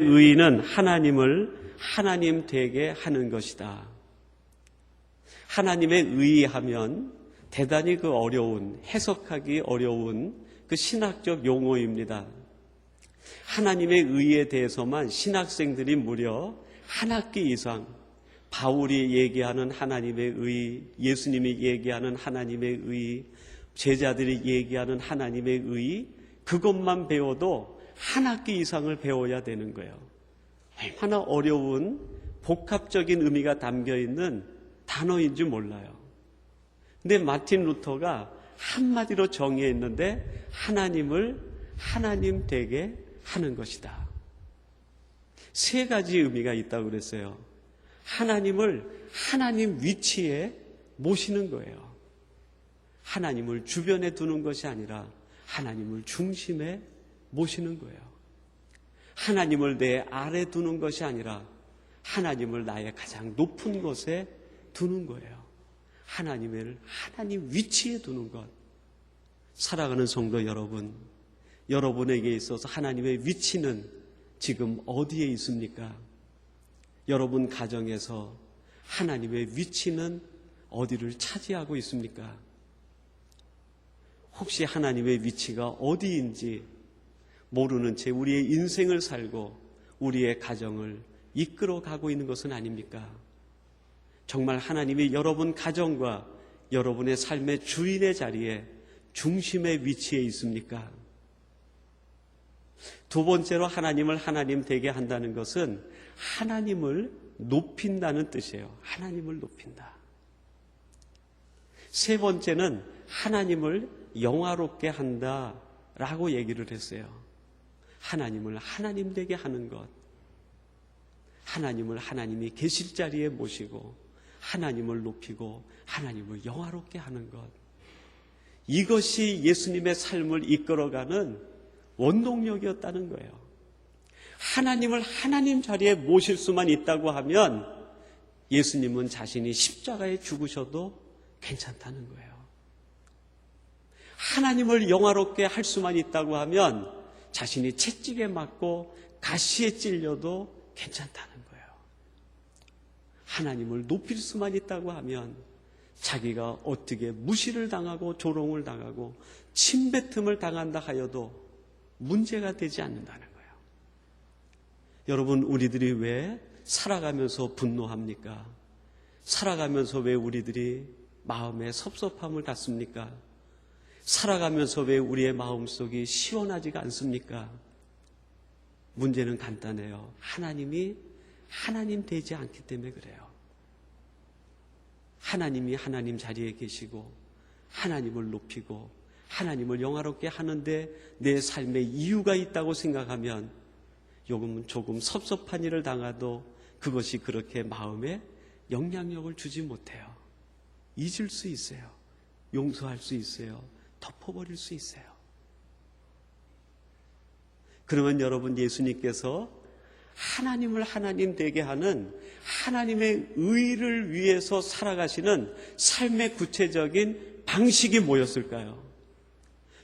의의는 하나님을 하나님 되게 하는 것이다. 하나님의 의의하면 대단히 해석하기 어려운 그 신학적 용어입니다. 하나님의 의의에 대해서만 신학생들이 무려 한 학기 이상 바울이 얘기하는 하나님의 의의, 예수님이 얘기하는 하나님의 의의, 제자들이 얘기하는 하나님의 의의, 그것만 배워도 한 학기 이상을 배워야 되는 거예요. 얼마나 어려운 복합적인 의미가 담겨있는 단어인지 몰라요. 근데 마틴 루터가 한마디로 정의했는데 하나님을 하나님 되게 하는 것이다. 세 가지 의미가 있다고 그랬어요. 하나님을 하나님 위치에 모시는 거예요. 하나님을 주변에 두는 것이 아니라 하나님을 중심에 모시는 거예요. 하나님을 내 아래 두는 것이 아니라 하나님을 나의 가장 높은 곳에 두는 거예요. 하나님 위치에 두는 것. 살아가는 성도 여러분, 여러분에게 있어서 하나님의 위치는 지금 어디에 있습니까? 여러분 가정에서 하나님의 위치는 어디를 차지하고 있습니까? 혹시 하나님의 위치가 어디인지 모르는 채 우리의 인생을 살고 우리의 가정을 이끌어가고 있는 것은 아닙니까? 정말 하나님이 여러분 가정과 여러분의 삶의 주인의 자리에 중심의 위치에 있습니까? 두 번째로 하나님을 하나님 되게 한다는 것은 하나님을 높인다는 뜻이에요. 하나님을 높인다. 세 번째는 하나님을 영화롭게 한다라고 얘기를 했어요. 하나님을 하나님 되게 하는 것. 하나님을 하나님이 계실 자리에 모시고 하나님을 높이고 하나님을 영화롭게 하는 것. 이것이 예수님의 삶을 이끌어가는 원동력이었다는 거예요. 하나님을 하나님 자리에 모실 수만 있다고 하면 예수님은 자신이 십자가에 죽으셔도 괜찮다는 거예요. 하나님을 영화롭게 할 수만 있다고 하면 자신이 채찍에 맞고 가시에 찔려도 괜찮다는 거예요. 하나님을 높일 수만 있다고 하면 자기가 어떻게 무시를 당하고 조롱을 당하고 침뱉음을 당한다 하여도 문제가 되지 않는다는 거예요. 여러분, 우리들이 왜 살아가면서 분노합니까? 살아가면서 왜 우리들이 마음에 섭섭함을 갖습니까? 살아가면서 왜 우리의 마음속이 시원하지가 않습니까? 문제는 간단해요. 하나님이 하나님 되지 않기 때문에 그래요. 하나님이 하나님 자리에 계시고 하나님을 높이고 하나님을 영화롭게 하는데 내 삶에 이유가 있다고 생각하면 조금 섭섭한 일을 당해도 그것이 그렇게 마음에 영향력을 주지 못해요. 잊을 수 있어요. 용서할 수 있어요. 덮어버릴 수 있어요. 그러면 여러분, 예수님께서 하나님을 하나님 되게 하는 하나님의 의를 위해서 살아가시는 삶의 구체적인 방식이 뭐였을까요?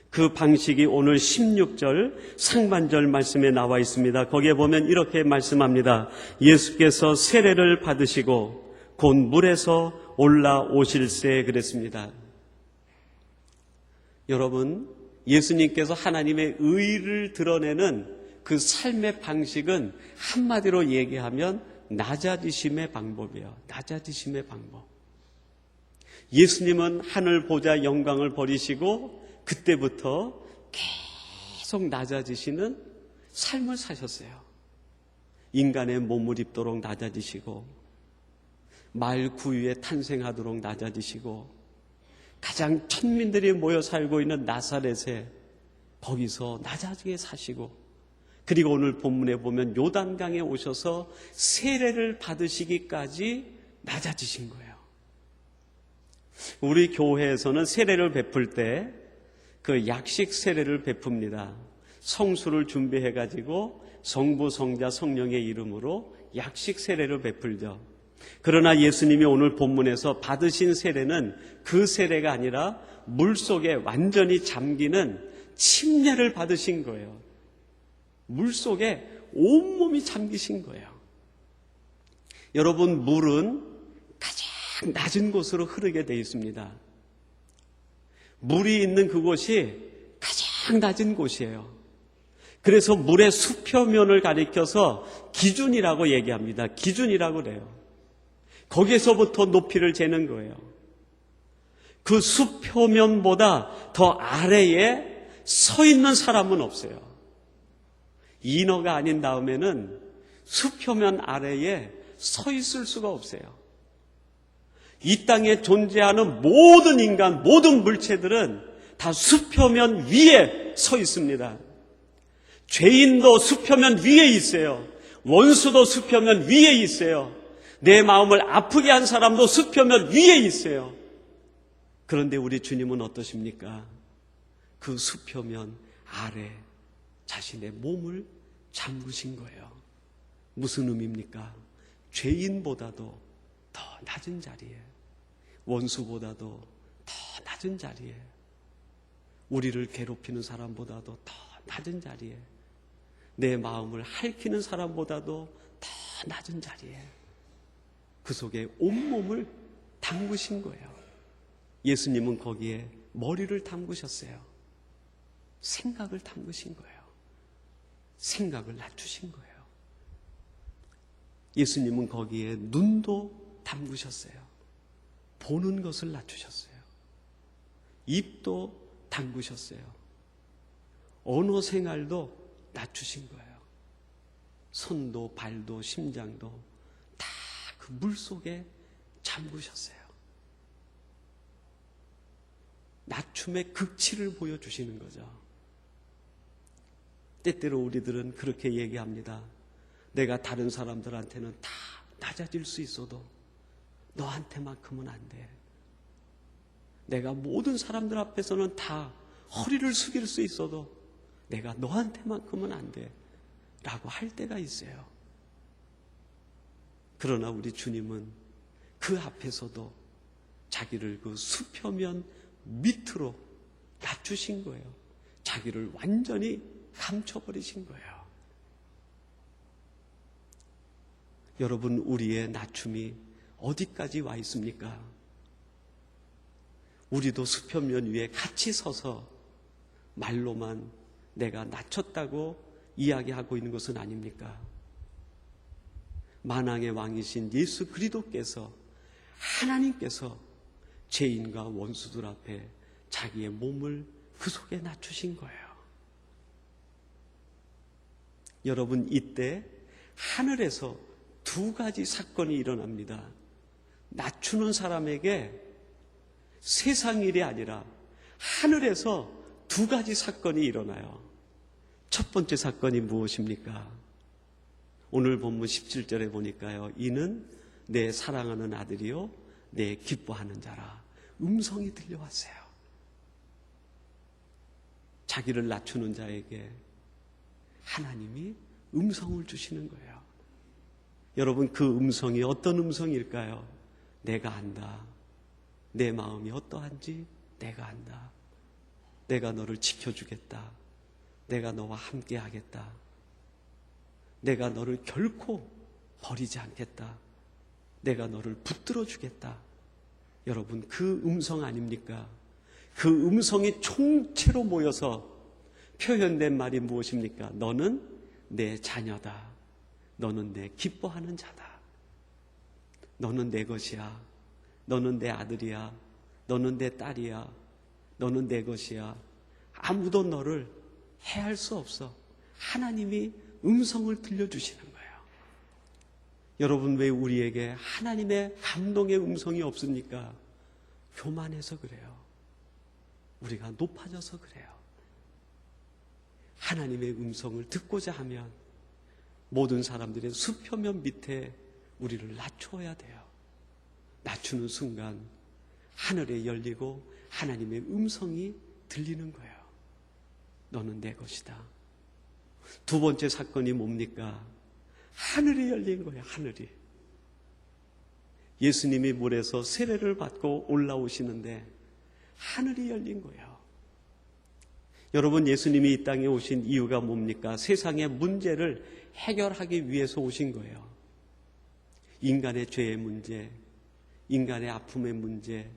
그 방식이 오늘 16절 상반절 말씀에 나와 있습니다. 거기에 보면 이렇게 말씀합니다. 예수께서 세례를 받으시고 곧 물에서 올라오실세 그랬습니다. 여러분, 예수님께서 하나님의 의를 드러내는 그 삶의 방식은 한마디로 얘기하면 낮아지심의 방법이에요. 낮아지심의 방법. 예수님은 하늘 보좌 영광을 버리시고 그때부터 계속 낮아지시는 삶을 사셨어요. 인간의 몸을 입도록 낮아지시고 말 구유에 탄생하도록 낮아지시고 가장 천민들이 모여 살고 있는 나사렛에 거기서 낮아지게 사시고 그리고 오늘 본문에 보면 요단강에 오셔서 세례를 받으시기까지 낮아지신 거예요. 우리 교회에서는 세례를 베풀 때 그 약식 세례를 베풉니다. 성수를 준비해가지고 성부, 성자, 성령의 이름으로 약식 세례를 베풀죠. 그러나 예수님이 오늘 본문에서 받으신 세례는 그 세례가 아니라 물속에 완전히 잠기는 침례를 받으신 거예요. 물속에 온몸이 잠기신 거예요. 여러분, 물은 가장 낮은 곳으로 흐르게 되어 있습니다. 물이 있는 그곳이 가장 낮은 곳이에요. 그래서 물의 수표면을 가리켜서 기준이라고 얘기합니다. 기준이라고 그래요. 거기에서부터 높이를 재는 거예요. 그 수표면보다 더 아래에 서 있는 사람은 없어요. 인어가 아닌 다음에는 수표면 아래에 서 있을 수가 없어요. 이 땅에 존재하는 모든 인간, 모든 물체들은 다 수표면 위에 서 있습니다. 죄인도 수표면 위에 있어요. 원수도 수표면 위에 있어요. 내 마음을 아프게 한 사람도 수표면 위에 있어요. 그런데 우리 주님은 어떠십니까? 그 수표면 아래 자신의 몸을 잠그신 거예요. 무슨 의미입니까? 죄인보다도 더 낮은 자리에, 원수보다도 더 낮은 자리에, 우리를 괴롭히는 사람보다도 더 낮은 자리에, 내 마음을 핥히는 사람보다도 더 낮은 자리에 그 속에 온몸을 담그신 거예요. 예수님은 거기에 머리를 담그셨어요. 생각을 담그신 거예요. 생각을 낮추신 거예요. 예수님은 거기에 눈도 담그셨어요. 보는 것을 낮추셨어요. 입도 담그셨어요. 언어 생활도 낮추신 거예요. 손도 발도 심장도 다 그 물속에 잠그셨어요. 낮춤의 극치를 보여주시는 거죠. 때때로 우리들은 그렇게 얘기합니다. 내가 다른 사람들한테는 다 낮아질 수 있어도 너한테만큼은 안 돼. 내가 모든 사람들 앞에서는 다 허리를 숙일 수 있어도 내가 너한테만큼은 안 돼. 라고 할 때가 있어요. 그러나 우리 주님은 그 앞에서도 자기를 그 수표면 밑으로 낮추신 거예요. 자기를 완전히 감춰버리신 거예요. 여러분, 우리의 낮춤이 어디까지 와 있습니까? 우리도 수표면 위에 같이 서서 말로만 내가 낮췄다고 이야기하고 있는 것은 아닙니까? 만왕의 왕이신 예수 그리스도께서, 하나님께서 죄인과 원수들 앞에 자기의 몸을 그 속에 낮추신 거예요. 여러분, 이때 하늘에서 두 가지 사건이 일어납니다. 낮추는 사람에게 세상 일이 아니라 하늘에서 두 가지 사건이 일어나요. 첫 번째 사건이 무엇입니까? 오늘 본문 17절에 보니까요. 이는 내 사랑하는 아들이요 내 기뻐하는 자라. 음성이 들려왔어요. 자기를 낮추는 자에게 하나님이 음성을 주시는 거예요. 여러분, 그 음성이 어떤 음성일까요? 내가 안다. 내 마음이 어떠한지 내가 안다. 내가 너를 지켜주겠다. 내가 너와 함께 하겠다. 내가 너를 결코 버리지 않겠다. 내가 너를 붙들어 주겠다. 여러분, 그 음성 아닙니까? 그 음성이 총체로 모여서 표현된 말이 무엇입니까? 너는 내 자녀다. 너는 내 기뻐하는 자다. 너는 내 것이야. 너는 내 아들이야. 너는 내 딸이야. 너는 내 것이야. 아무도 너를 해할 수 없어. 하나님이 음성을 들려주시는 거예요. 여러분, 왜 우리에게 하나님의 감동의 음성이 없습니까? 교만해서 그래요. 우리가 높아져서 그래요. 하나님의 음성을 듣고자 하면 모든 사람들의 수표면 밑에 우리를 낮추어야 돼요. 낮추는 순간 하늘에 열리고 하나님의 음성이 들리는 거예요. 너는 내 것이다. 두 번째 사건이 뭡니까? 하늘이 열린 거예요. 하늘이. 예수님이 물에서 세례를 받고 올라오시는데 하늘이 열린 거예요. 여러분, 예수님이 이 땅에 오신 이유가 뭡니까? 세상의 문제를 해결하기 위해서 오신 거예요. 인간의 죄의 문제, 인간의 아픔의 문제,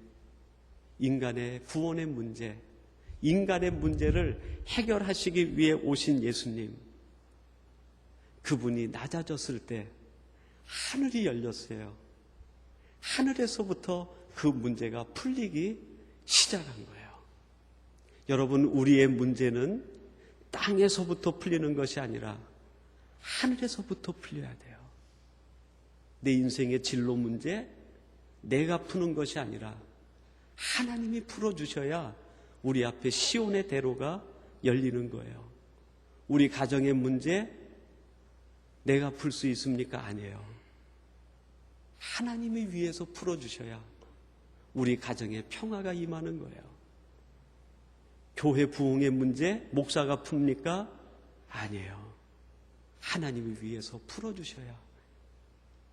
인간의 구원의 문제, 인간의 문제를 해결하시기 위해 오신 예수님. 그분이 낮아졌을 때 하늘이 열렸어요. 하늘에서부터 그 문제가 풀리기 시작한 거예요. 여러분, 우리의 문제는 땅에서부터 풀리는 것이 아니라 하늘에서부터 풀려야 돼요. 내 인생의 진로 문제, 내가 푸는 것이 아니라 하나님이 풀어주셔야 우리 앞에 시온의 대로가 열리는 거예요. 우리 가정의 문제, 내가 풀 수 있습니까? 아니에요. 하나님이 위에서 풀어주셔야 우리 가정에 평화가 임하는 거예요. 교회 부흥의 문제, 목사가 풉니까? 아니에요. 하나님이 위에서 풀어주셔야,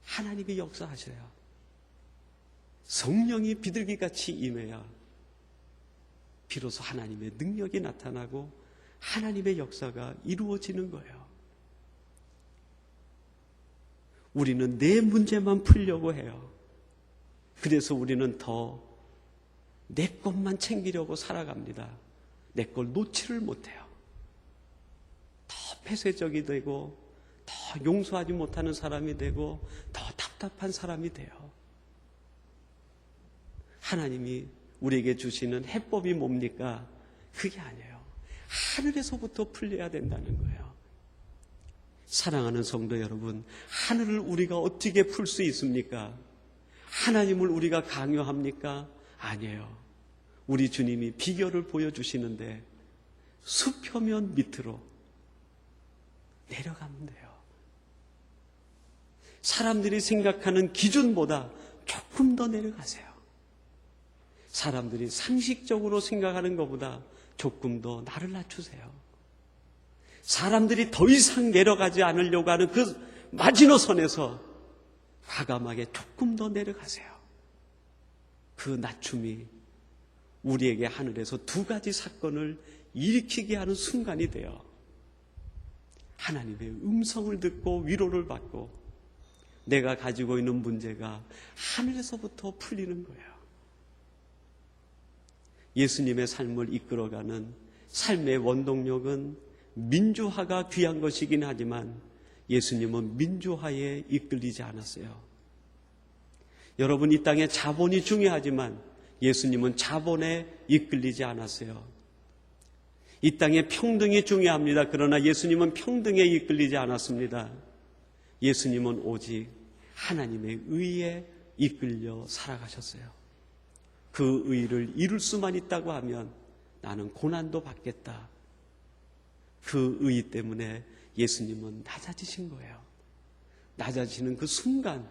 하나님이 역사하셔야, 성령이 비둘기같이 임해야 비로소 하나님의 능력이 나타나고 하나님의 역사가 이루어지는 거예요. 우리는 내 문제만 풀려고 해요. 그래서 우리는 더 내 것만 챙기려고 살아갑니다. 내 걸 놓지를 못해요. 더 폐쇄적이 되고, 더 용서하지 못하는 사람이 되고, 더 답답한 사람이 돼요. 하나님이 우리에게 주시는 해법이 뭡니까? 그게 아니에요. 하늘에서부터 풀려야 된다는 거예요. 사랑하는 성도 여러분, 하늘을 우리가 어떻게 풀 수 있습니까? 하나님을 우리가 강요합니까? 아니에요. 우리 주님이 비결을 보여주시는데 수표면 밑으로 내려가면 돼요. 사람들이 생각하는 기준보다 조금 더 내려가세요. 사람들이 상식적으로 생각하는 것보다 조금 더 나를 낮추세요. 사람들이 더 이상 내려가지 않으려고 하는 그 마지노선에서 과감하게 조금 더 내려가세요. 그 낮춤이 우리에게 하늘에서 두 가지 사건을 일으키게 하는 순간이 돼요. 하나님의 음성을 듣고 위로를 받고 내가 가지고 있는 문제가 하늘에서부터 풀리는 거예요. 예수님의 삶을 이끌어가는 삶의 원동력은 민주화가 귀한 것이긴 하지만 예수님은 민주화에 이끌리지 않았어요. 여러분, 이 땅에 자본이 중요하지만 예수님은 자본에 이끌리지 않았어요. 이 땅에 평등이 중요합니다. 그러나 예수님은 평등에 이끌리지 않았습니다. 예수님은 오직 하나님의 의에 이끌려 살아가셨어요. 그 의를 이룰 수만 있다고 하면 나는 고난도 받겠다. 그 의 때문에 예수님은 낮아지신 거예요. 낮아지는 그 순간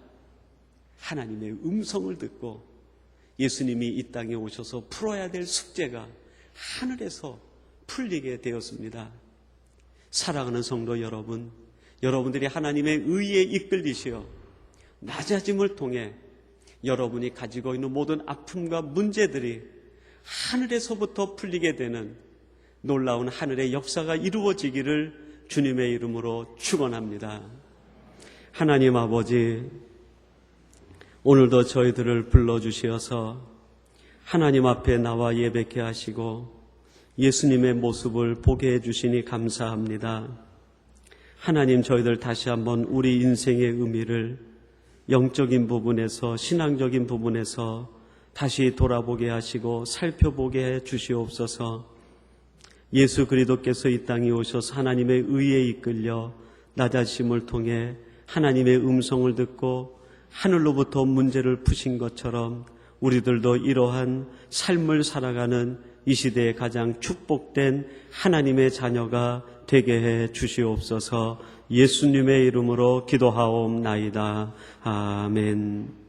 하나님의 음성을 듣고 예수님이 이 땅에 오셔서 풀어야 될 숙제가 하늘에서 풀리게 되었습니다. 사랑하는 성도 여러분, 여러분들이 하나님의 의에 이끌리시어 낮아짐을 통해 여러분이 가지고 있는 모든 아픔과 문제들이 하늘에서부터 풀리게 되는 놀라운 하늘의 역사가 이루어지기를 주님의 이름으로 축원합니다. 하나님 아버지, 오늘도 저희들을 불러주시어서 하나님 앞에 나와 예배케 하시고 예수님의 모습을 보게 해주시니 감사합니다. 하나님, 저희들 다시 한번 우리 인생의 의미를 영적인 부분에서, 신앙적인 부분에서 다시 돌아보게 하시고 살펴보게 해 주시옵소서. 예수 그리스도께서 이 땅에 오셔서 하나님의 의에 이끌려 낮아짐을 통해 하나님의 음성을 듣고 하늘로부터 문제를 푸신 것처럼 우리들도 이러한 삶을 살아가는 이 시대에 가장 축복된 하나님의 자녀가 되게 해 주시옵소서. 예수님의 이름으로 기도하옵나이다. 아멘.